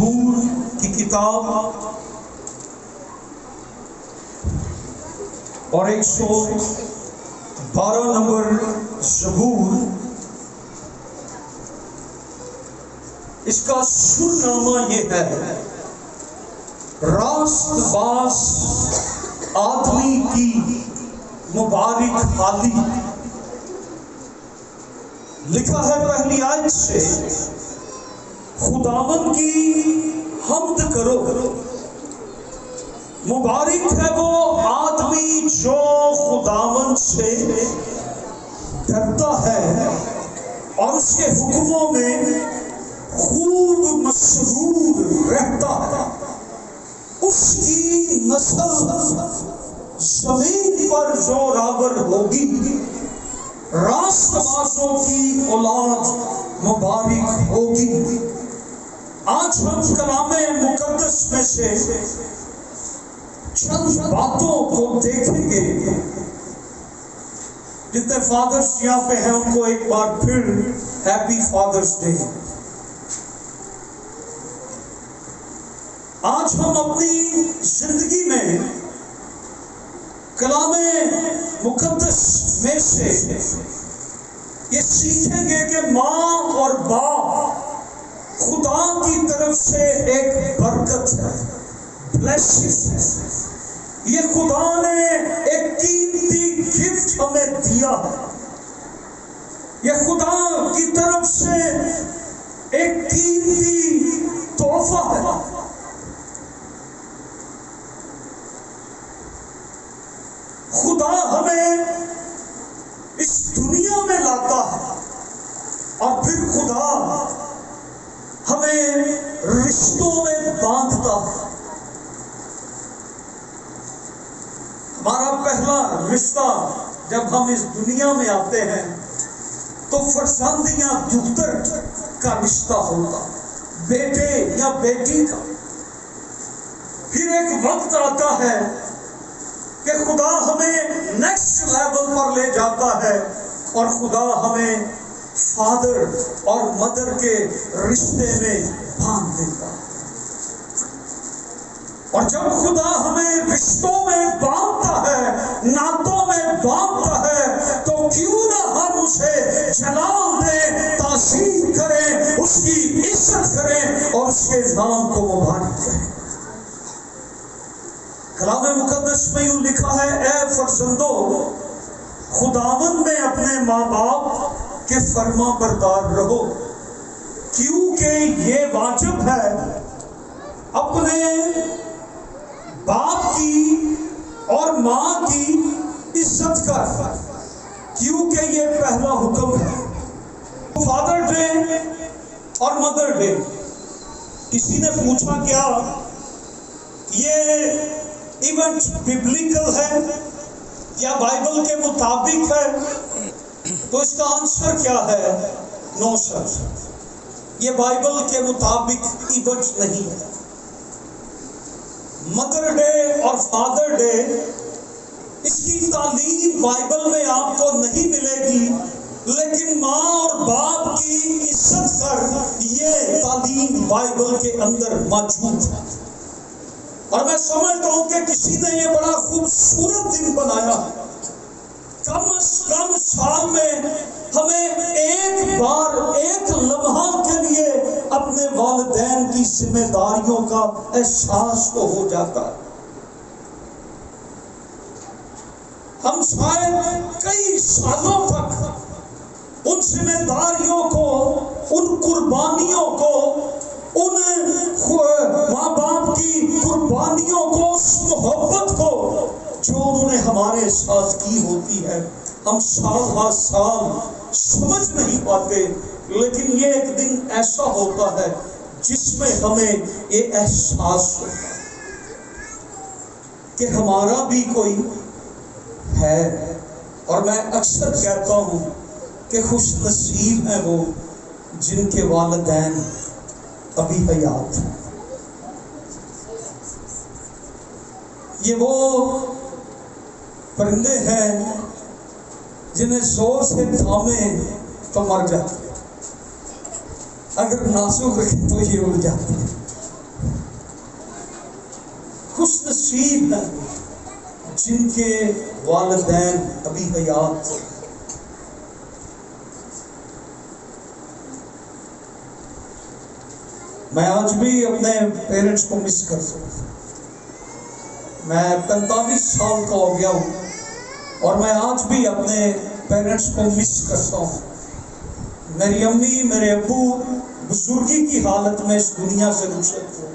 زبور کی کتاب اور 112 نمبر زبور، اس کا سرنامہ یہ ہے: راست باز آدمی کی مبارک حالی۔ لکھا ہے پہلی آیت سے، خداوند کی حمد کرو، مبارک ہے وہ آدمی جو خداوند سے ڈرتا ہے اور اس کے حکموں میں خوب مسرور رہتا ہے۔ اس کی نسل زمین پر زوراور ہوگی، راست بازوں کی اولاد مبارک ہوگی۔ آج ہم کلام مقدس میں سے چند باتوں کو دیکھیں گے۔ جتنے فادرز یہاں پہ ہیں ان کو ایک بار پھر ہیپی فادرز ڈے۔ آج ہم اپنی زندگی میں کلام مقدس میں سے یہ سیکھیں گے کہ ماں اور باپ خدا کی طرف سے ایک برکت ہے، بلیسنگ ہے۔ یہ خدا نے ایک قیمتی گفٹ ہمیں دیا ہے، یہ خدا کی طرف سے ایک قیمتی تحفہ ہے۔ خدا ہمیں اس دنیا میں لاتا ہے اور پھر خدا ہمیں رشتوں میں باندھتا ہے۔ ہمارا پہلا رشتہ جب ہم اس دنیا میں آتے ہیں تو فرزند یا دختر کا رشتہ ہوتا، بیٹے یا بیٹی کا۔ پھر ایک وقت آتا ہے کہ خدا ہمیں نیکسٹ لیول پر لے جاتا ہے اور خدا ہمیں فادر اور مدر کے رشتے میں باندھ دیتا ہے۔ اور جب خدا ہمیں رشتوں میں باندھتا ہے، نعتوں میں باندھتا ہے، تو کیوں نہ ہم اسے جلال دیں، تعظیم کریں، اس کی عزت کریں اور اس کے نام کو مبارک کریں۔ کلام مقدس میں یوں لکھا ہے: اے فرزندو، خداوند میں اپنے ماں باپ کے فرما بردار رہو، کیونکہ یہ واجب ہے اپنے باپ کی اور ماں کی عزت کر، کیونکہ یہ پہلا حکم ہے۔ فادر ڈے اور مدر ڈے، کسی نے پوچھا کیا یہ ایونٹ ببلیکل ہے یا بائبل کے مطابق ہے؟ تو اس کا آنسر کیا ہے؟ نو سر، یہ بائبل کے مطابق ایونٹ نہیں ہے۔ مدر ڈے اور فادر ڈے، اس کی تعلیم بائبل میں آپ کو نہیں ملے گی، لیکن ماں اور باپ کی عزت کر، یہ تعلیم بائبل کے اندر موجود ہے۔ اور میں سمجھتا ہوں کہ کسی نے یہ بڑا خوبصورت دن بنایا ہے۔ کم از کم سال میں ہمیں ایک بار، ایک لمحہ کے لیے اپنے والدین کی ذمہ داریوں کا احساس تو ہو جاتا ہے۔ ہم شاید کئی سالوں تک ان ذمہ داریوں کو، ان قربانیوں کو، ان ماں باپ کی قربانیوں کو، اس محبت کو جو انہوں نے ہمارے ساتھ کی ہوتی ہے، ہم سال ہر سال سمجھ نہیں پاتے۔ لیکن یہ ایک دن ایسا ہوتا ہے جس میں ہمیں یہ احساس ہوتا ہے کہ ہمارا بھی کوئی ہے۔ اور میں اکثر کہتا ہوں کہ خوش نصیب ہیں وہ جن کے والدین ابھی حیات ہیں۔ یہ وہ پرندے ہیں جنہیں زور سے تھامے تو مر جاتے، اگر نازک رکھے تو یہ اڑ جاتے ہیں۔ نصیب ہیں جن کے والدین ابھی حیات ہیں۔ میں آج بھی اپنے پیرنٹس کو مس کرتا ہوں۔ میں 45 سال کا ہو گیا ہوں اور میں آج بھی اپنے پیرنٹس کو مس کرتا ہوں۔ میری امی میرے ابو بزرگی کی حالت میں اس دنیا سے رخصت ہوئے،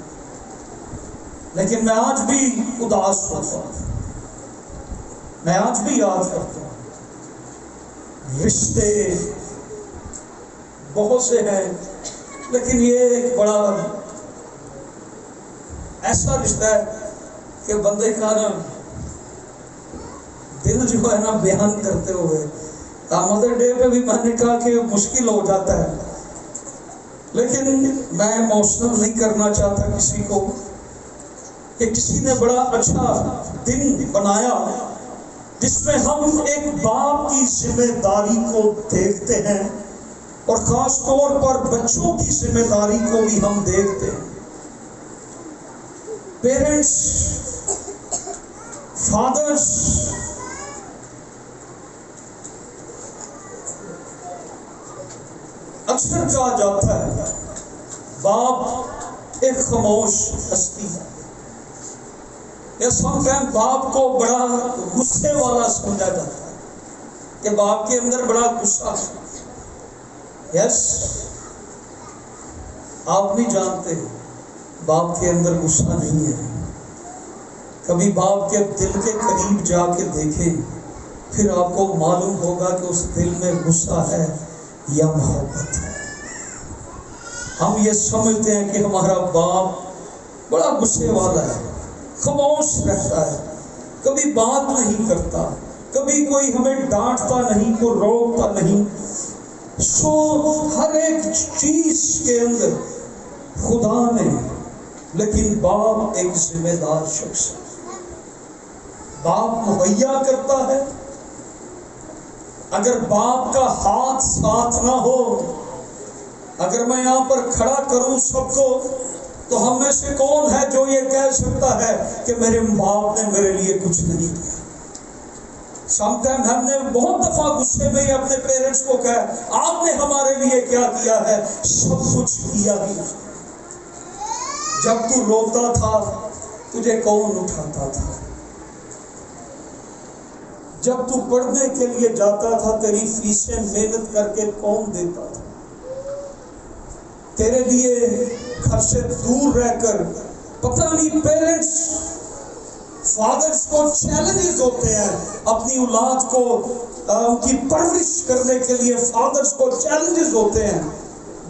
لیکن میں آج بھی اداس ہوتا ہوں، میں آج بھی یاد کرتا ہوں۔ رشتے بہت سے ہیں، لیکن یہ ایک بڑا ایسا رشتہ ہے کہ بندے کا نا دل جو ہے نا بیان کرتے ہوئے، مدر ڈے پہ بھی میں نے کہا کہ مشکل ہو جاتا ہے، لیکن میں ایموشنل نہیں کرنا چاہتا کسی کو، کہ کسی نے بڑا اچھا دن بنایا جس میں ہم ایک باپ کی ذمہ داری کو دیکھتے ہیں، اور خاص طور پر بچوں کی ذمہ داری کو بھی ہم دیکھتے ہیں۔ پیرنٹس، فادرز اکثر کہا جاتا ہے باپ ایک خاموش ہستی ہے، یا سم ٹائم باپ کو بڑا غصے والا سمجھا جاتا ہے کہ باپ کے اندر بڑا غصہ ہے۔ یس، آپ نہیں جانتے باپ کے اندر غصہ نہیں ہے۔ کبھی باپ کے دل کے قریب جا کے دیکھیں، پھر آپ کو معلوم ہوگا کہ اس دل میں غصہ ہے یا محبت ہے۔ ہم یہ سمجھتے ہیں کہ ہمارا باپ بڑا غصے والا ہے، خاموش رہتا ہے، کبھی بات نہیں کرتا، کبھی کوئی ہمیں ڈانٹتا نہیں، کوئی روکتا نہیں۔ سو ہر ایک چیز کے اندر خدا نے، لیکن باپ ایک ذمہ دار شخص ہے۔ باپ مہیا کرتا ہے۔ اگر باپ کا ہاتھ ساتھ نہ ہو، اگر میں یہاں پر کھڑا کروں سب کو، تو ہم میں سے کون ہے جو یہ کہہ سکتا ہے کہ میرے باپ نے میرے لیے کچھ نہیں کیا؟ سم ٹائم ہم نے بہت دفعہ غصے میں ہی اپنے پیرنٹس کو کہا، آپ نے ہمارے لیے کیا کیا ہے؟ سب کچھ کیا ہی۔ جب تو روتا تھا تجھے کون اٹھاتا تھا؟ جب تو پڑھنے کے لیے جاتا تھا تیری فیسیں محنت کر کے کون دیتا تھا؟ تیرے لیے گھر سے دور رہ کر پتہ نہیں پیرنٹس، فادرز کو چیلنجز ہوتے ہیں اپنی اولاد کو ان کی پرورش کرنے کے لیے۔ فادرز کو چیلنجز ہوتے ہیں،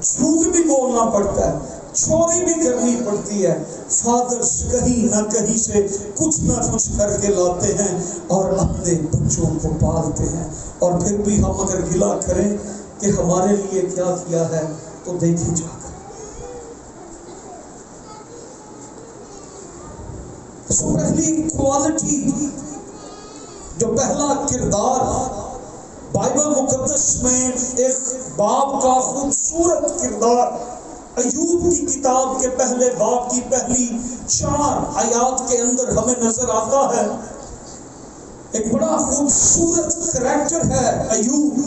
جھوٹ بھی بولنا پڑتا ہے، چوری بھی کرنی پڑتی ہے۔ فادرز کہیں نہ کہیں سے کچھ نہ کچھ کر کے لاتے ہیں اور اپنے بچوں کو پالتے ہیں، اور پھر بھی ہم اگر گلہ کریں کہ ہمارے لیے کیا کیا ہے تو دیکھیں جا کر۔ سو پہلی کوالٹی، جو پہلا کردار بائبل مقدس میں ایک باپ کا خوبصورت کردار ایوب کی کتاب کے پہلے باب کی پہلی 4 آیات کے اندر ہمیں نظر آتا ہے۔ ایک بڑا خوبصورت کریکٹر ہے ایوب۔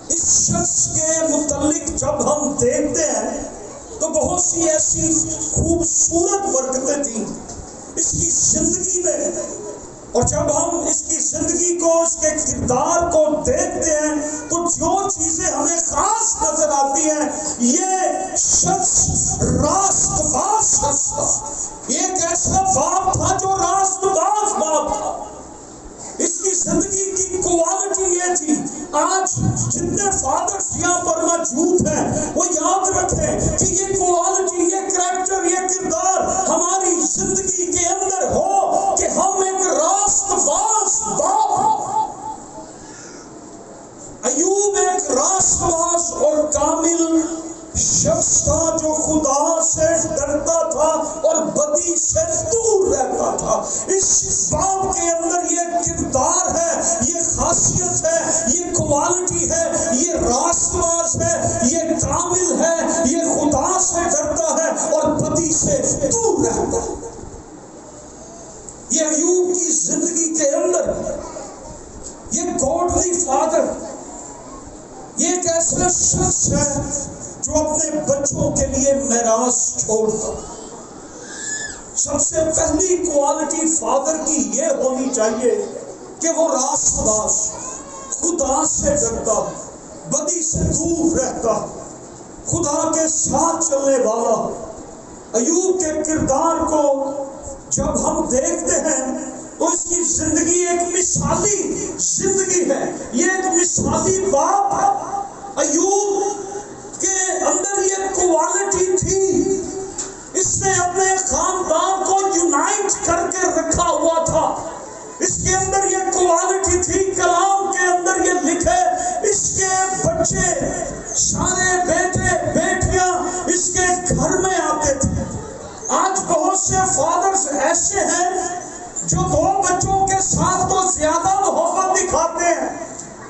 اس شخص کے متعلق جب ہم دیکھتے ہیں تو بہت سی ایسی خوبصورت برکتیں تھیں اس کی زندگی میں، اور جب ہم اس کی زندگی کو، اس کے کردار کو دیکھتے ہیں تو جو چیزیں ہمیں خاص نظر آتی ہیں، یہ شخص راست باز شخص تھا۔ ایک ایسا باپ تھا جو راست باز باپ تھا۔ اس کی زندگی کی کوالٹی یہ تھی۔ آج جتنے فادرز یہاں پر موجود ہیں وہ یاد رکھیں کہ یہ کوالٹی، یہ کریکٹر، یہ کردار ہماری زندگی کے اندر ہو کہ ہم ایک راست باز باپ۔ ایوب ایک راست باز اور کامل شخص تھا جو خدا سے ڈرتا تھا اور بدی سے دور رہتا تھا۔ اس باپ کے اندر یہ کردار ہے، یہ خاصیت ہے، یہ کوالٹی ہے، یہ راست باز ہے، یہ کامل ہے، یہ خدا سے ڈرتا ہے اور بدی سے دور رہتا ہے۔ یہ ایوب کی زندگی کے اندر یہ گاڈلی فادر، یہ ایک ایسا شخص ہے جو اپنے بچوں کے لیے میراث چھوڑتا۔ سب سے پہلی کوالٹی فادر کی یہ ہونی چاہیے کہ وہ راست باز، خدا سے ڈرتا، بدی سے دور رہتا، خدا کے ساتھ چلنے والا۔ ایوب کے کردار کو جب ہم دیکھتے ہیں تو اس کی زندگی ایک مثالی زندگی ہے، یہ ایک مثالی باپ ہے۔ ایوب کے اندر یہ کوالٹی تھی، اس نے اپنے خاندان کو یونائٹ کر کے رکھا ہوا تھا۔ اس کے اندر یہ کوالٹی تھی، کلام کے اندر یہ لکھے اس کے بچے سارے بیٹے بیٹیاں اس کے گھر میں آتے تھے۔ آج بہت سے فادرز ایسے ہیں جو دو بچوں کے ساتھ تو زیادہ محبت دکھاتے ہیں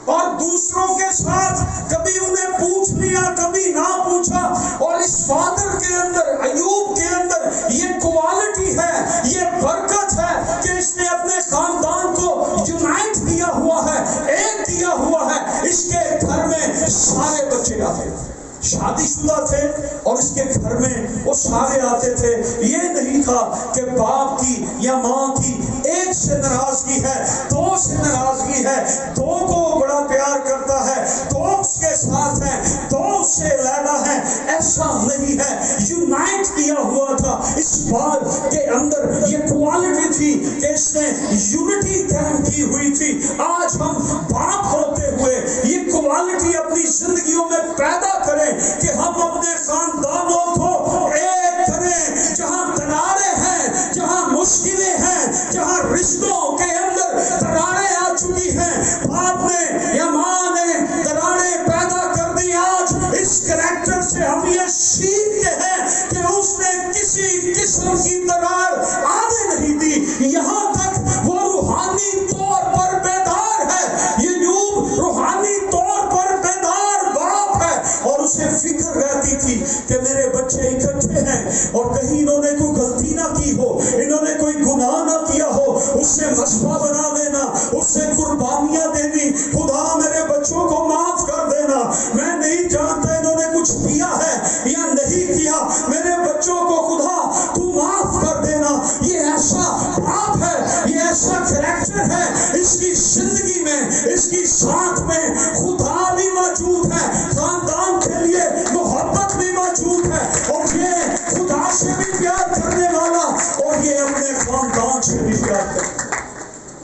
اور دوسروں کے ساتھ کبھی انہیں پوچھ لیا کبھی نہ پوچھا۔ اور اس فادر کے اندر، ایوب کے اندر یہ کوالٹی ہے، یہ برکت ہے کہ اس نے اپنے خاندان کو یونائٹ کیا ہوا ہے، ایک کیا ہوا ہے۔ اس کے گھر میں سارے بچے آتے تھے، شادی شدہ تھے اور اس کے گھر میں وہ سارے آتے تھے۔ یہ نہیں تھا کہ باپ کی یا ماں کی ایک سے ناراضگی ہے، دو سے ناراضگی ہے، دو کو بڑا پیار کرتا ہے، دو اس کے ساتھ ہیں، دو اس سے علیحدہ ہیں، ایسا نہیں ہے۔ یونائٹ کیا ہوا تھا۔ اس بات کے اندر یہ کوالٹی تھی کہ اس نے یونٹی قائم کی ہوئی تھی۔ آج ہم باپ ہوتے ہوئے یہ کوالٹی اپنی زندگیوں میں پیدا کریں کہ ہم اپنے خاندانوں کو ایک کریں۔ جہاں دراڑیں ہیں، جہاں مشکلیں ہیں، جہاں رشتوں کے اندر دراڑیں آ چکی ہیں، باپ نے یا ماں نے دراڑیں پیدا کر دی۔ آج اس کریکٹر سے ہم یہ سیکھتے ہیں کہ اس نے کسی قسم کی دراڑ آنے نہیں دی، یہاں تک وہ روحانی طور پر بیدار ہے۔ یہ ایوب روحانی طور پر بیدار باپ ہے اور اسے فکر رہتی تھی کہ میرے بچے اکٹھے ہیں اور کہیں انہوں نے کوئی غلطی نہ کی ہو، انہوں نے کوئی گناہ نہ کیا ہو، اس سے مصباح بنا دینا، اس سے قربانیاں دینی۔ خدا میرے بچوں کو معاف کر دینا، میں نہیں جانتا انہوں نے کچھ کیا ہے یا نہیں کیا، میرے بچوں کو خدا تو معاف کر دینا۔ یہ ایسا باپ ہے، یہ ایسا کریکٹر ہے، اس کی زندگی میں، اس کی ساتھ میں خدا بھی موجود ہے، خاندان کے لیے محبت بھی موجود ہے، اور یہ خدا سے بھی پیار کرنے والا اور یہ اپنے خاندان سے بھی پیار کرتا ہے۔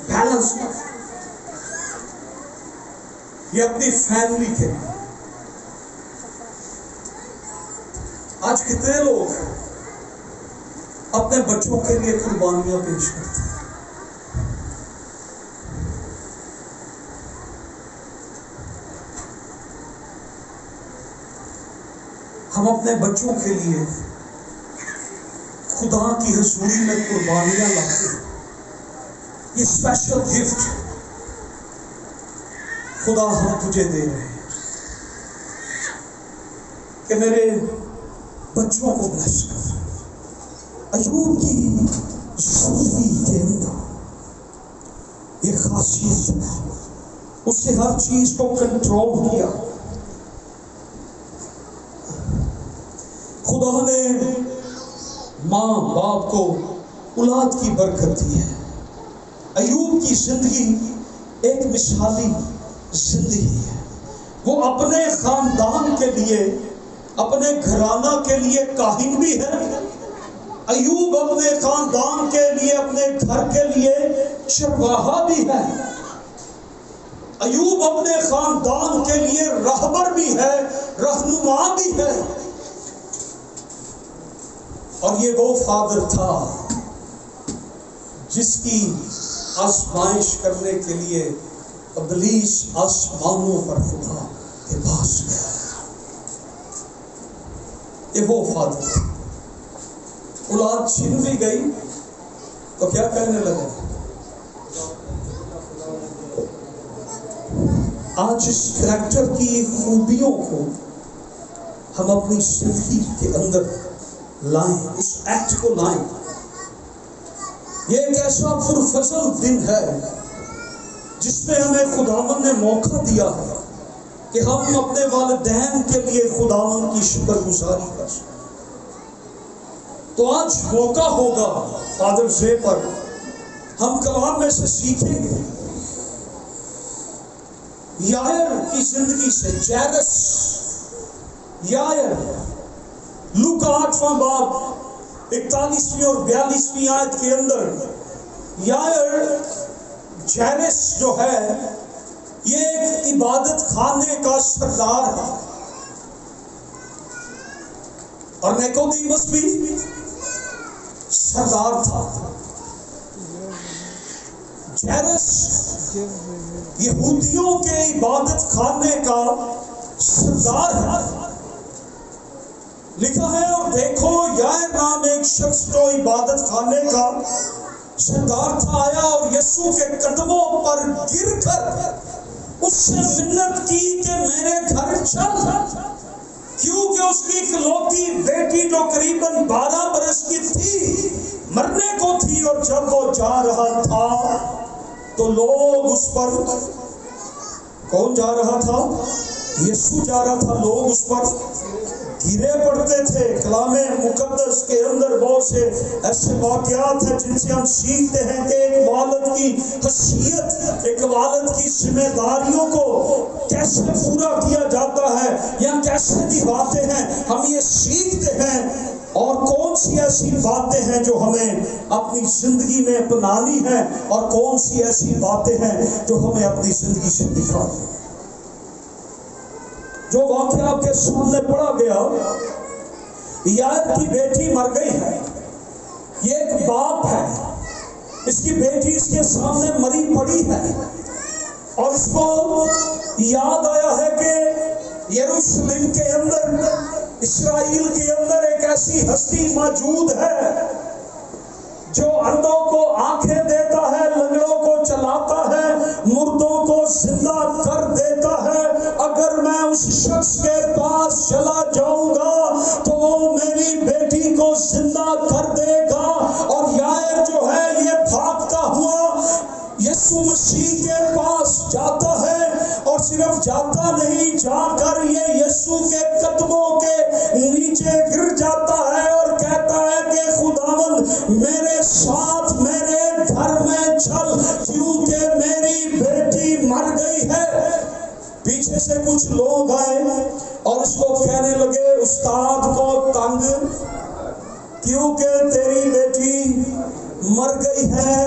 بیلنس، یہ اپنی فیملی کے لیے۔ آج کتنے لوگ اپنے بچوں کے لیے قربانیاں پیش کرتے ہیں؟ ہم اپنے بچوں کے لیے خدا کی حضوری میں قربانیاں لاتے ہیں۔ یہ اسپیشل گفٹ خدا ہم تجھے دے رہے ہیں کہ میرے بچوں کو بلیس کر۔ ایوب کی زندگی کے اندر یہ خاصیت ہے، اس نے ہر چیز کو کنٹرول کیا۔ خدا نے ماں باپ کو اولاد کی برکت دی ہے۔ ایوب کی زندگی ایک مثالی زندگی ہے۔ وہ اپنے خاندان کے لیے، اپنے گھرانہ کے لیے کاہن بھی ہے۔ ایوب اپنے خاندان کے لیے، اپنے گھر کے لیے چرواہا بھی ہے۔ ایوب اپنے خاندان کے لیے راہبر بھی ہے، رہنما بھی ہے۔ اور یہ وہ فادر تھا جس کی آزمائش کرنے کے لیے ابلیس آسمانوں پر خدا کے پاس گیا۔ یہ وہ فادر تھا۔ اولاد چھن بھی گئی تو کیا کہنے لگا؟ آج اس کریکٹر کی خوبیوں کو ہم اپنی زندگی کے اندر لائیں، اس ایکٹ کو لائیں۔ یہ ایک ایسا پرفضل دن ہے جس میں ہمیں خداوند نے موقع دیا ہے کہ ہم اپنے والدین کے لیے خداوند کی شکر گزاری کر سکیں۔ تو آج موقع ہوگا فادرز ڈے پر ہم کلام میں سے سیکھیں گے یائر کی زندگی سے۔ جیرس یائر، لوکا 8واں باب 41ویں اور 42ویں آیت کے اندر یائر جیرس جو ہے یہ ایک عبادت خانے کا سردار ہے، اور نیکودیمس بھی سردار تھا۔ جیرس یہودیوں کے عبادت خانے کا سردار ہے۔ لکھا ہے، اور دیکھو یائر نام ایک شخص جو عبادت خانے کا سردار تھا آیا اور یسوع کے قدموں پر گر کر اس سے منت کی کہ میرے گھر چل، کیونکہ اس کی اکلوتی بیٹی جو قریباً 12 برس کی تھی مرنے کو تھی، اور جب وہ جا رہا تھا تو لوگ اس پر، کون جا رہا تھا؟ یسوع جا رہا تھا، لوگ اس پر گرے پڑتے تھے۔ کلام مقدس کے اندر بہت سے ایسے واقعات ہیں جن سے ہم سیکھتے ہیں کہ ایک والد کی حیثیت، ایک والد کی ذمہ داریوں کو کیسے پورا کیا جاتا ہے یا کیسے نبھاتے ہیں، ہم یہ سیکھتے ہیں۔ اور کون سی ایسی باتیں ہیں جو ہمیں اپنی زندگی میں اپنانی ہیں، اور کون سی ایسی باتیں ہیں جو ہمیں اپنی زندگی سے دکھانی ہیں۔ جو واقعہ آپ کے سامنے پڑھا گیا، یائر کی بیٹی مر گئی ہے۔ یہ ایک باپ ہے، اس کی بیٹی اس کے سامنے مری پڑی ہے، اور اس کو یاد آیا ہے کہ یروشلم کے اندر، اسرائیل کے اندر ایک ایسی ہستی موجود ہے جو اندھوں کو آنکھیں دیتا ہے، لنگڑوں کو چلاتا ہے، مردوں کو زندہ کر دیتا ہے۔ اگر میں اس شخص کے پاس چلا جاؤں گا تو وہ میری بیٹی کو زندہ کر دے گا۔ اور یائر جو ہے یہ بھاگتا ہوا یسوع مسیح کے پاس جاتا ہے، اور صرف جاتا نہیں، جا کر یہ یسوع کے قدموں کے نیچے گر جاتا ہے اور کہتا ہے کہ خداوند میرے ساتھ میرے گھر میں چل، کیونکہ میری بیٹی مر گئی ہے۔ پیچھے سے کچھ لوگ آئے اور اس کو کہنے لگے، استاد کو تنگ کیونکہ تیری بیٹی مر گئی ہے،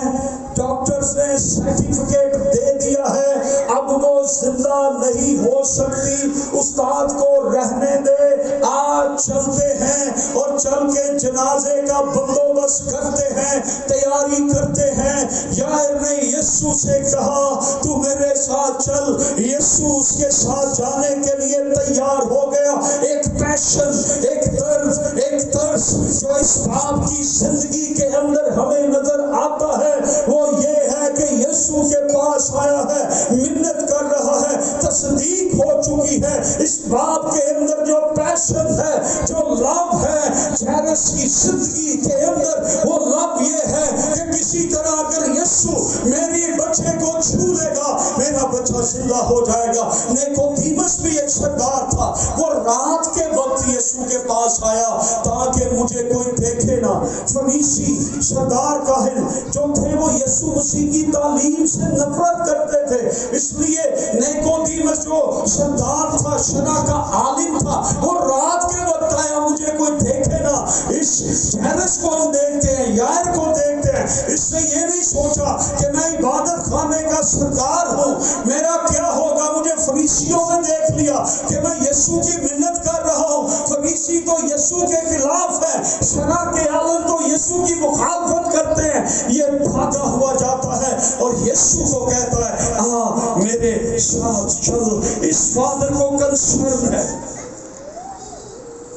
ڈاکٹرز نے سرٹیفکیٹ دے دیا ہے، اب وہ زندہ نہیں ہو سکتی، استاد کو رہنے دے، آج چلتے ہیں اور چل کے جنازے کا بندوبست کرتے ہیں، تیاری کرتے ہیں۔ یائر نے یسوع سے کہا تو میرے ساتھ چل۔ یسوع اس کے ساتھ جانے کے لیے تیار ہو گیا۔ ایک پیشن، ایک درد، ایک ترس جو اس باپ کی زندگی کے اندر ہمیں نظر آتا ہے وہ یہ ہے کہ یسوع کے پاس آیا ہے، منت کر رہا ہے، تصدیق ہو چکی ہے۔ اس باپ کے اندر جو پیشن ہے، جو لو ہے جیرس کی زندگی کے اندر، وہ لو یہ ہے کہ کسی طرح اگر یسوع میری بچے کو چھو لے گا میرا بچہ زندہ ہو جائے گا۔ نیکودیمس بھی ایک سردار تھا، وہ رات کے وقت یسوع کے پاس آیا تاکہ مجھے کوئی دیکھے نہ۔ فریسی سردار کاہن جو تھے وہ یسوع مسیح کی تعلیم سے نفرت کرتے تھے، اس لیے نیکودیمس جو سردار تھا، شرع کا عالم تھا، وہ رات کے وقت آیا مجھے کوئی دیکھے نہ۔ اس جیرس کو ہم دیکھتے ہیں، یائر کو دیکھتے ہیں، اس نے یہ نہیں سوچا کہ میں عبادت خانے کا سردار ہوں، میرا کیا ہوگا، مجھے فریسیوں نے دیکھ لیا کہ میں یسوع کی منت کر رہا ہوں۔ فریسی تو یسوع کے خلاف ہے، شرع کے عالم تو یسوع کی مخالفت کرتے ہیں۔ یہ بھاگا ہوا جاتا ہے اور یسوع کو کہتا ہے آ میرے ساتھ چل۔ اس فادر کو کنسرن ہے،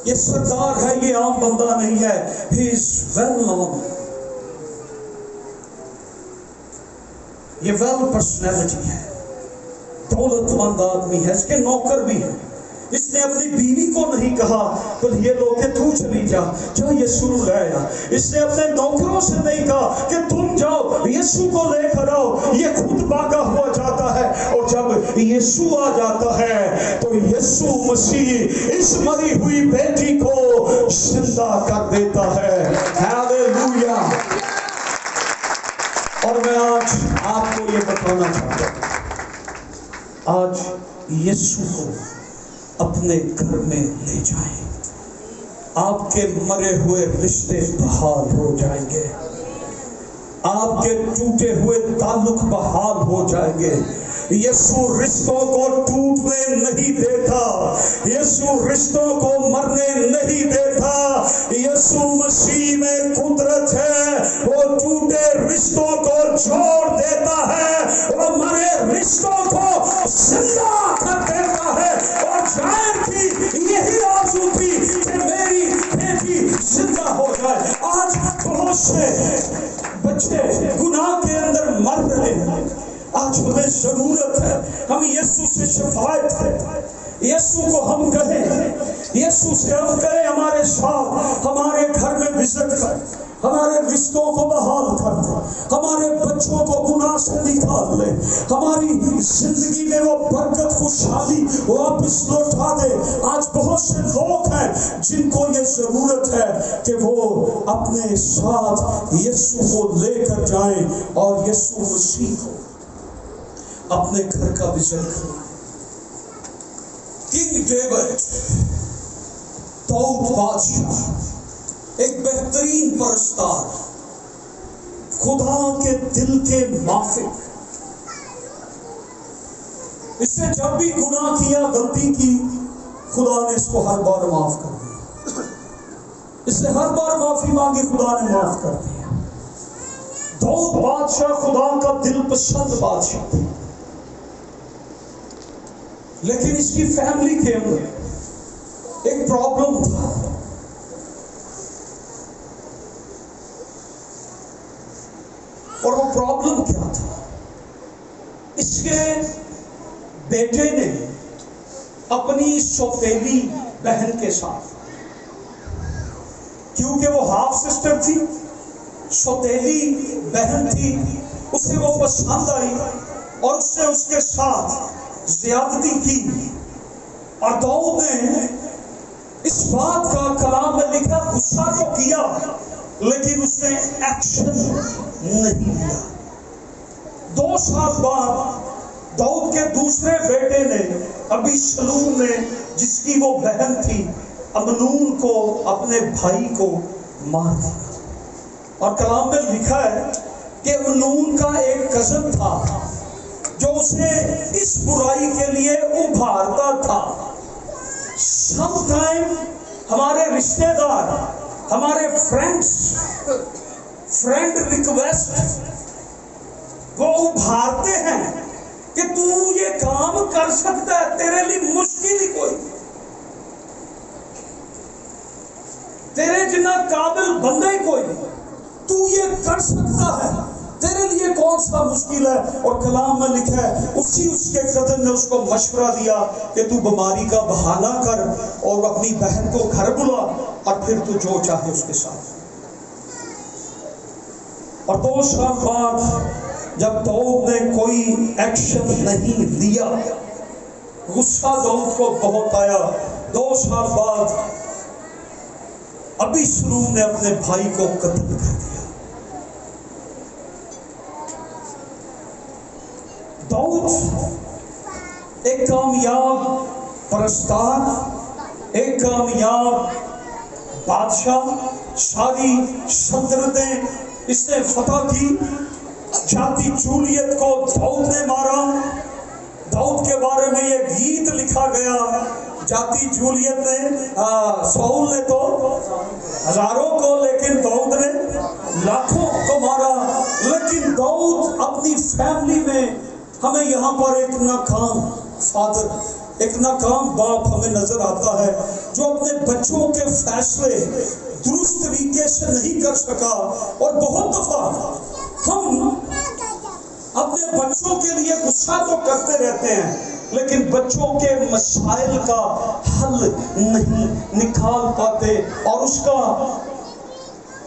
یہ سردار ہے، یہ عام بندہ نہیں ہے، ہی از ویل نون، یہ ویل پرسنالٹی ہے، دولت مند آدمی ہے، اس کے نوکر بھی ہیں، اس نے اپنی بیوی کو نہیں کہا تو یہ لوگ کہ تو چلی جا یسوع لے آیا. اس نے اپنے نوکروں سے نہیں کہا کہ تم جاؤ یسوع کو لے کر آؤ. یہ خود بھاگا ہوا جاتا ہے اور جب یسوع آ جاتا ہے تو یسوع مسیح اس مری ہوئی بیٹی کو زندہ کر دیتا ہے. ہاللویا. اور میں آج آپ کو یہ بتانا چاہتا ہوں، آج یسوع کو اپنے گھر میں لے جائیں. آپ کے مرے ہوئے رشتے بحال ہو جائیں گے. آپ کے ٹوٹے ہوئے تعلق بحال ہو جائیں گے. یسوع رشتوں کو ٹوٹنے نہیں دیتا. یسوع رشتوں کو مرنے نہیں دیتا. یسوع مسیح میں قدرت ہے، وہ ٹوٹے رشتوں کو جوڑ دیتا ہے، وہ مرے رشتوں کو زندہ کر دیتا ہے. اور جائر کی یہی آرزو تھی کہ میری بیٹی زندہ ہو جائے. آج بہت سے بچے گناہ کے اندر مر رہے ہیں. آج ہمیں ضرورت ہے ہم یسوع سے شفاعت کریں. یسوع کو ہم کہیں، یسوع سے ہم کہیں ہمارے ساتھ ہمارے گھر میں وزٹ کر، ہمارے رشتوں کو بحال کر دے، ہمارے بچوں کو گناہ سے نکال لے، ہماری زندگی میں وہ برکت خوشحالی واپس لوٹا دے. آج بہت سے لوگ ہیں جن کو یہ ضرورت ہے کہ وہ اپنے ساتھ یسوع کو لے کر جائیں اور یسوع مسیح کو اپنے گھر کا وزٹ کریں. کنگ ڈیوڈ، داؤد بادشاہ، ایک بہترین پرستار، خدا کے دل کے مافک. اس نے جب بھی گناہ کیا، غلطی کی، خدا نے اس کو ہر بار معاف کر دیا. اس نے ہر بار معافی مانگی، خدا نے معاف کر دیا. داؤد بادشاہ خدا کا دل پسند بادشاہ تھا، لیکن اس کی فیملی کے اندر ایک پرابلم تھا. اور وہ پرابلم کیا تھا؟ اس کے بیٹے نے اپنی سوتیلی بہن کے ساتھ، کیونکہ وہ ہاف سسٹر تھی، سوتیلی بہن تھی، اسے وہ پسند آئی اور اس نے اس کے ساتھ زیادتی کی. اور داؤد نے اس بات کا کلام میں لکھا، غصہ تو کیا لیکن اس نے ایکشن نہیں لیا. 2 سال بعد داؤد کے دوسرے بیٹے نے، ابیشلوم نے، جس کی وہ بہن تھی، امنون کو، اپنے بھائی کو مار دیا. اور کلام میں لکھا ہے کہ امنون کا ایک کزن تھا جو اسے اس برائی کے لیے ابھارتا تھا. سم ٹائم ہمارے رشتے دار، ہمارے فرینڈ ریکویسٹ وہ ابھارتے ہیں کہ تو یہ کام کر سکتا ہے، تیرے لیے مشکل ہی کوئی، تیرے جنا قابل بندہ ہی کوئی نہیں، تو یہ کر سکتا ہے، تیرے لیے کون سا مشکل ہے. اور کلام میں لکھا ہے اس کے کزن نے اس کو مشورہ دیا کہ تو بیماری کا بہانہ کر اور اپنی بہن کو گھر بلا اور پھر تو جو چاہے اس کے ساتھ. اور 2 سال بعد جب داؤد نے کوئی ایکشن نہیں لیا، غصہ داؤد کو بہت آیا. 2 سال بعد ابیشلوم نے اپنے بھائی کو قتل کر دیا. داؤد ایک کامیاب پرستار، ایک کامیاب بادشاہ، ساری سلطنتیں اس نے فتح کی. جاتی جولیت کو داؤد نے مارا. داؤد کے بارے میں یہ گیت لکھا گیا، جاتی جولیت نے، ساؤل نے تو ہزاروں کو لیکن داؤد نے لاکھوں کو مارا. لیکن داؤد اپنی فیملی میں، ہمیں یہاں پر ایک ناکام فادر، ایک ناکام باپ ہمیں نظر آتا ہے جو اپنے بچوں کے فیصلے درست طریقے سے نہیں کر سکا. اور بہت دفعہ ہم اپنے بچوں کے لیے غصہ تو کرتے رہتے ہیں لیکن بچوں کے مسائل کا حل نہیں نکال پاتے، اور اس کا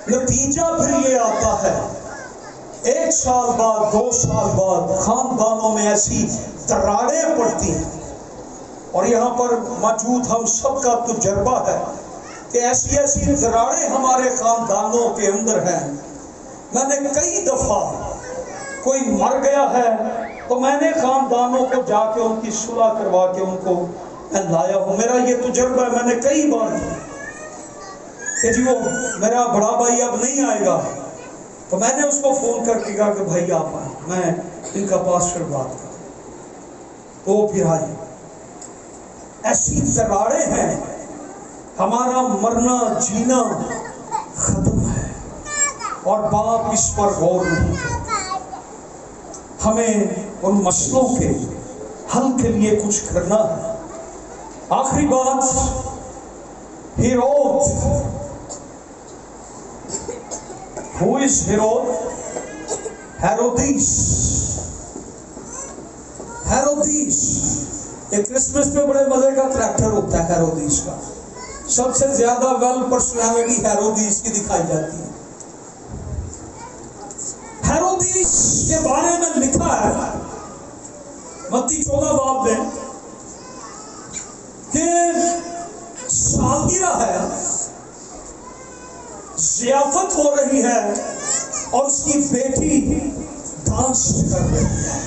نتیجہ پھر یہ آتا ہے 1 سال بعد 2 سال بعد خاندانوں میں ایسی دراڑیں پڑتی ہیں، اور یہاں پر موجود ہم سب کا تجربہ ہے کہ ایسی ایسی دراڑیں ہمارے خاندانوں کے اندر ہیں۔ میں نے کئی دفعہ کوئی مر گیا ہے تو میں نے خاندانوں کو جا کے ان کی صلح کروا کے ان کو میں لایا ہوں۔ میرا یہ تجربہ ہے، میں نے کئی بار کیا کہ جی وہ میرا بڑا بھائی اب نہیں آئے گا، تو میں نے اس کو فون کر کے کہا کہ بھائی آپ آئیں، میں ان کا پاسورڈ بات کروں، تو وہ پھر آئے۔ ایسی دراڑیں ہیں، ہمارا مرنا جینا ختم ہے، اور باپ اس پر غور نہیں کرتے۔ ہمیں ان مسئلوں کے حل کے لیے کچھ کرنا ہے۔ آخری بات، Herod. Who is Herod? Herodes. Herodes یہ کرسمس پہ بڑے مزے کا کریکٹر ہوتا ہے۔ ہیرودیس کا سب سے زیادہ ویل پرسنالٹی ہیرودیس کی دکھائی جاتی ہے۔ ہیرودیس کے بارے میں لکھا ہے متی 14 باب میں کہ سالگرہ ہے، ضیافت ہو رہی ہے، اور اس کی بیٹی ڈانس کر رہی ہے۔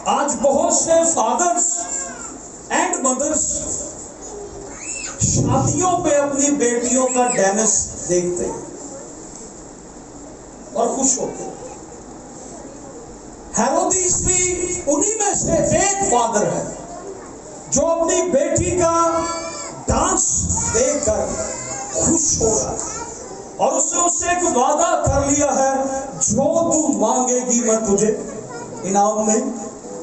آج بہت سے فادرز اینڈ مدرز شادیوں پہ اپنی بیٹیوں کا ڈانس دیکھتے ہیں اور خوش ہوتے ہیں۔ ہیرودیس بھی انہی میں سے ایک فادر ہے جو اپنی بیٹی کا ڈانس دیکھ کر خوش ہو رہا ہے، اور اس نے اس سے ایک وعدہ کر لیا ہے، جو تو مانگے گی میں تجھے انعام میں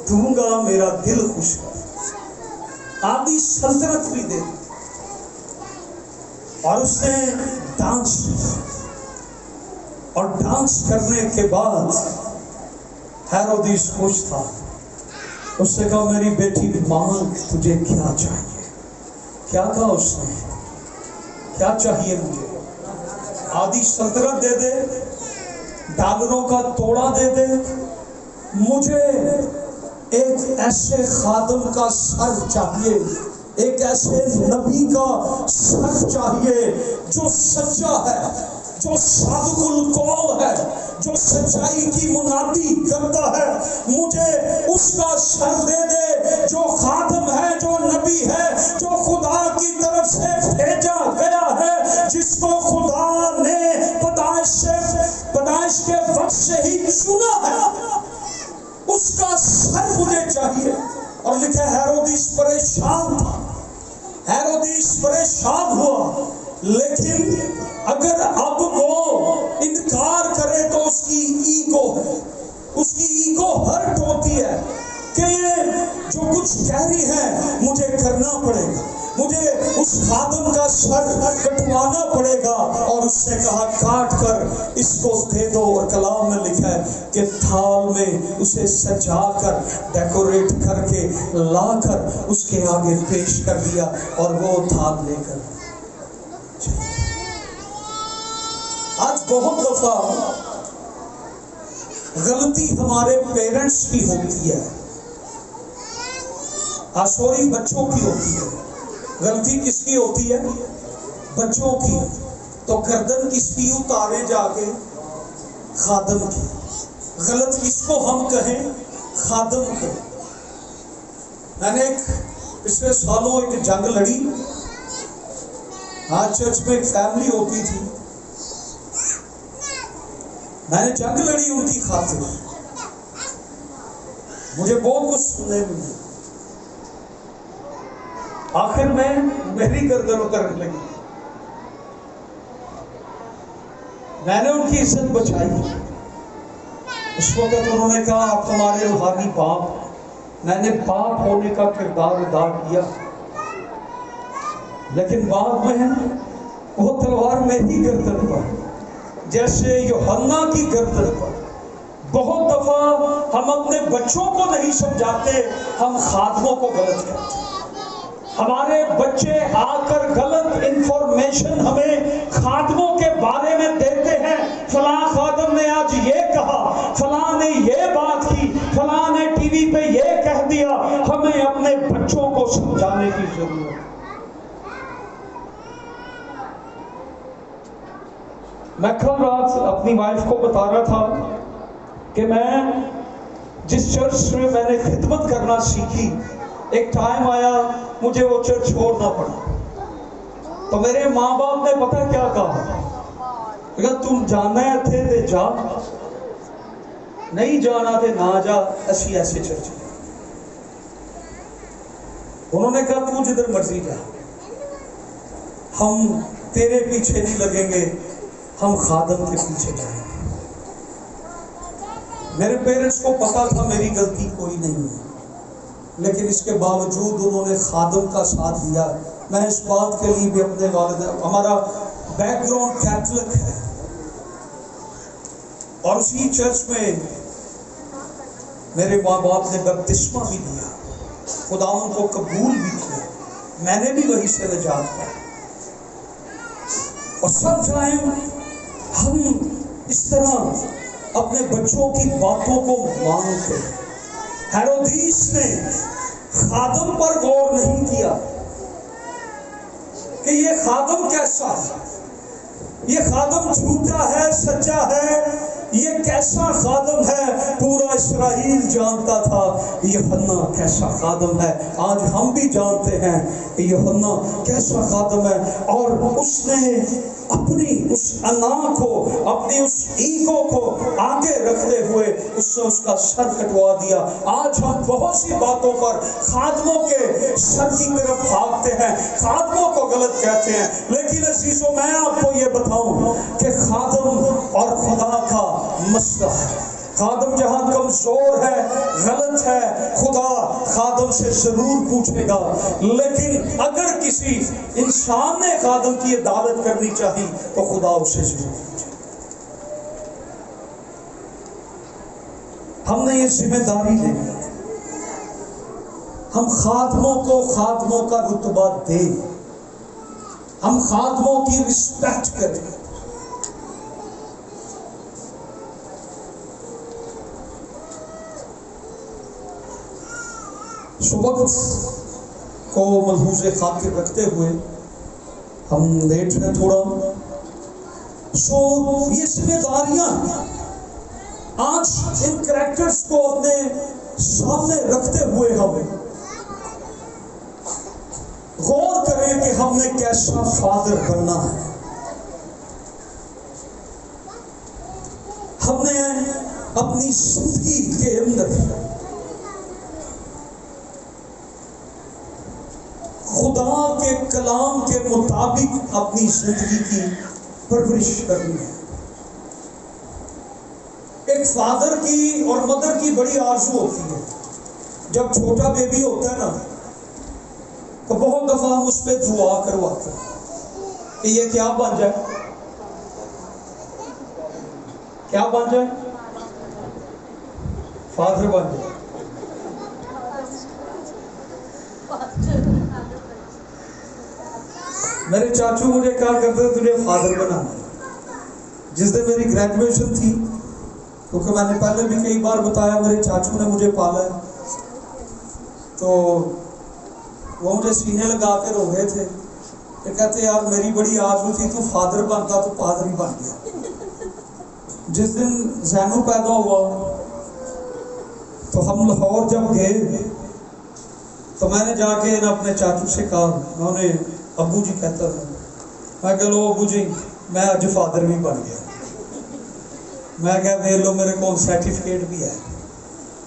دوں گا، میرا دل خوش کر۔ آدھی سلطنت بھی دے، اور اس نے ڈانس کیا، اور ڈانس کرنے کے بعد ہیرودیس خوش تھا۔ اس نے کہا میری بیٹی مانگ تجھے کیا چاہیے؟ کیا کہا اس نے؟ کیا چاہیے مجھے؟ آدھی سلطنت دے دے، ڈالروں کا توڑا دے دے، مجھے ایک ایسے خادم کا سر چاہیے، ایک ایسے نبی کا سر چاہیے جو سچا ہے، جو صادق القول ہے، جو سچائی کی منادی کرتا ہے۔ مجھے اس کا سر دے دے جو خادم ہے، جو نبی ہے، جو خدا کی طرف سے بھیجا گیا ہے، جس کو خدا نے پیدائش کے وقت سے ہی چنا ہے، اس کا سر مجھے چاہیے۔ اور لکھا ہیرودیس پریشان تھا، ہیرودیس پریشان ہوا، لیکن اگر اب وہ انکار کرے تو اس کی ایگو ہے، اس کی ایگو ہرٹ ہوتی ہے کہ یہ جو کچھ کہہ رہی ہے مجھے کرنا پڑے گا، مجھے اس خادم کا سر کٹوانا پڑے گا۔ اور اس نے کہا کاٹ کر اس کو دے دو، اور کلام میں لکھا ہے کہ تھال میں اسے سجا کر ڈیکوریٹ کر کے لا کر اس کے آگے پیش کر دیا، اور وہ تھال لے کر۔ آج بہت دفعہ غلطی ہمارے پیرنٹس کی ہوتی ہے، سوری بچوں کی ہوتی ہے۔ غلطی کس کی ہوتی ہے؟ بچوں کی۔ تو گردن کس کی اتارے جا کے؟ خادم کی۔ غلط کس کو ہم کہیں؟ خادم کو۔ میں نے پچھلے سالوں ایک جنگ لڑی، ہاں چرچ میں ایک فیملی ہوتی تھی، میں نے جنگ لڑی ان کی خاطر، مجھے بہت کچھ سننے میں ملا۔ آخر میں میری گردن اترنے لگی، میں نے ان کی عزت بچائی۔ اس وقت انہوں نے کہا آپ ہمارے روحانی باپ، میں نے باپ ہونے کا کردار ادا کیا، لیکن بعد میں وہ تلوار میری گردن پر، جیسے یوحنا کی گردن پر بہت دفعہ ہم اپنے بچوں کو نہیں سمجھاتے، ہم خادموں کو غلط کہتے ہیں۔ ہمارے بچے آ کر غلط انفارمیشن ہمیں خادموں کے بارے میں دیتے ہیں، فلاں خادم نے آج یہ کہا، فلاں نے یہ بات کی، فلاں نے ٹی وی پہ یہ کہہ دیا۔ ہمیں اپنے بچوں کو سمجھانے کی ضرورت ہے۔ میں کل رات اپنی وائف کو بتا رہا تھا کہ میں جس چرچ میں نے خدمت کرنا سیکھی، ایک ٹائم آیا مجھے وہ چرچ چھوڑنا پڑا، تو میرے ماں باپ نے پتہ کیا کہا، اگر تم جانا ہے تھے تے جا، نہیں جانا تھے نہ جا، اسی ایسے چرچ۔ انہوں نے کہا تو جدھر مرضی جا، ہم تیرے پیچھے نہیں لگیں گے، ہم خادم کے پیچھے جائیں گے۔ میرے پیرنٹس کو پتا تھا میری غلطی کوئی نہیں ہے، لیکن اس کے باوجود انہوں نے خادم کا ساتھ دیا۔ میں اس بات کے لیے بھی اپنے والدین، ہمارا بیک گراؤنڈ کیتھولک ہے، اور اسی چرچ میں میرے ماں باپ نے بپتسمہ بھی دیا، خداوند کو قبول بھی کیا، میں نے بھی وہی سے نجات پائی۔ اور سب ٹائم ہم اس طرح اپنے بچوں کی باتوں کو مانتے ہیں۔ ہیرودیس نے خادم پر غور نہیں کیا کہ یہ خادم کیسا ہے، یہ خادم جھوٹا ہے سچا ہے، یہ کیسا خادم ہے۔ پورا اسرائیل جانتا تھا یوحنا کیسا خادم ہے، آج ہم بھی جانتے ہیں کہ یوحنا کیسا خادم ہے۔ اور اس نے اپنی اس انا کو، اپنی اس ایگو کو آگے رکھتے ہوئے اس نے اس کا سر کٹوا دیا۔ آج ہم بہت سی باتوں پر خادموں کے سر کی طرف بھاگتے ہیں، خادموں کو غلط کہتے ہیں، لیکن عزیزوں میں آپ کو یہ بتاؤں کہ خادم اور خدا کا مسئلہ ہے۔ خادم جہاں کمزور ہے، غلط ہے، خدا خادم سے ضرور پوچھے گا، لیکن اگر کسی انسان نے خادم کی عدالت کرنی چاہی تو خدا اسے ضرور پوچھے گا۔ ہم نے یہ ذمہ داری لینی ہے، ہم خادموں کو خادموں کا رتبہ دیں، ہم خادموں کی رسپیکٹ کریں۔ وقت کو ملحوظ خاطر رکھتے ہوئے ہم لیٹ ہیں تھوڑا، یہ ذمہ داریاں آج ان کریکٹرز کو اپنے سامنے رکھتے ہوئے ہم غور کریں کہ ہم نے کیسا فادر بننا ہے۔ ہم نے اپنی زندگی کے اندر خدا کے کلام کے مطابق اپنی زندگی کی پرورش کرنی ہے۔ ایک فادر کی اور مدر کی بڑی آرزو ہوتی ہے، جب چھوٹا بیبی ہوتا ہے نا تو بہت دفعہ ہم اس پہ دعا کرواتے ہیں کہ یہ کیا بن جائے، کیا بن جائے، فادر بن جائے۔ میرے چاچو مجھے کہا کرتے تجھے فادر بنانا۔ جس دن میری گریجویشن تھی، کیونکہ میں نے پہلے بھی کئی بار بتایا میرے چاچو نے مجھے پالا ہے، تو وہ مجھے سینے لگا کے رو گئے تھے کہ کہتے یار میری بڑی آرزو تھی تو فادر بنتا تو پادری بن گیا۔ جس دن زینو پیدا ہوا تو ہم لاہور جب گئے تو میں نے جا کے اپنے چاچو سے کہا، انہوں نے ابو جی کہتا تھا، میں کہ لو ابو جی میں آج فادر بھی بن گیا۔ میں کہا دیکھ لو میرے کو سرٹیفکیٹ بھی ہے،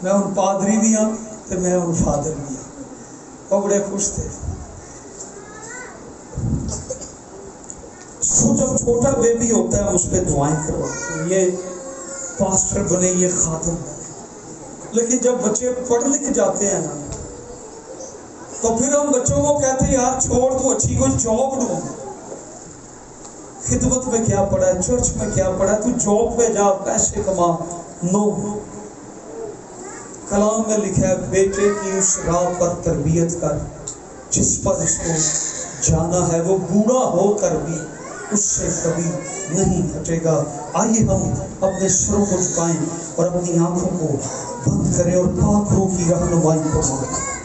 میں ہوں پادری بھی ہاں تو میں ہوں فادر بھی ہاں۔ وہ بڑے خوش تھے۔ جب چھوٹا بیبی ہوتا ہے ہم اس پہ دعائیں کرواتے ہیں، یہ پاسٹر بنے، یہ خادم بنے، لیکن جب بچے پڑھ لکھ جاتے ہیں نا تو پھر ہم بچوں کو کہتے ہیں یار چھوڑ تو اچھی کوئی جاب ڈھونڈ، خدمت میں کیا پڑھا ہے، چرچ میں کیا پڑھا ہے، تو جاب پہ جا پیسے کما۔ نو، کلام میں لکھا ہے بیٹے کی اس راہ پر تربیت کر جس پر اس کو جانا ہے، وہ بوڑھا ہو کر بھی اس سے کبھی نہیں ہٹے گا۔ آئیے ہم اپنے سروں کو جھکائیں اور اپنی آنکھوں کو بند کریں اور پاک روح کی رہنمائی کو مانگیں۔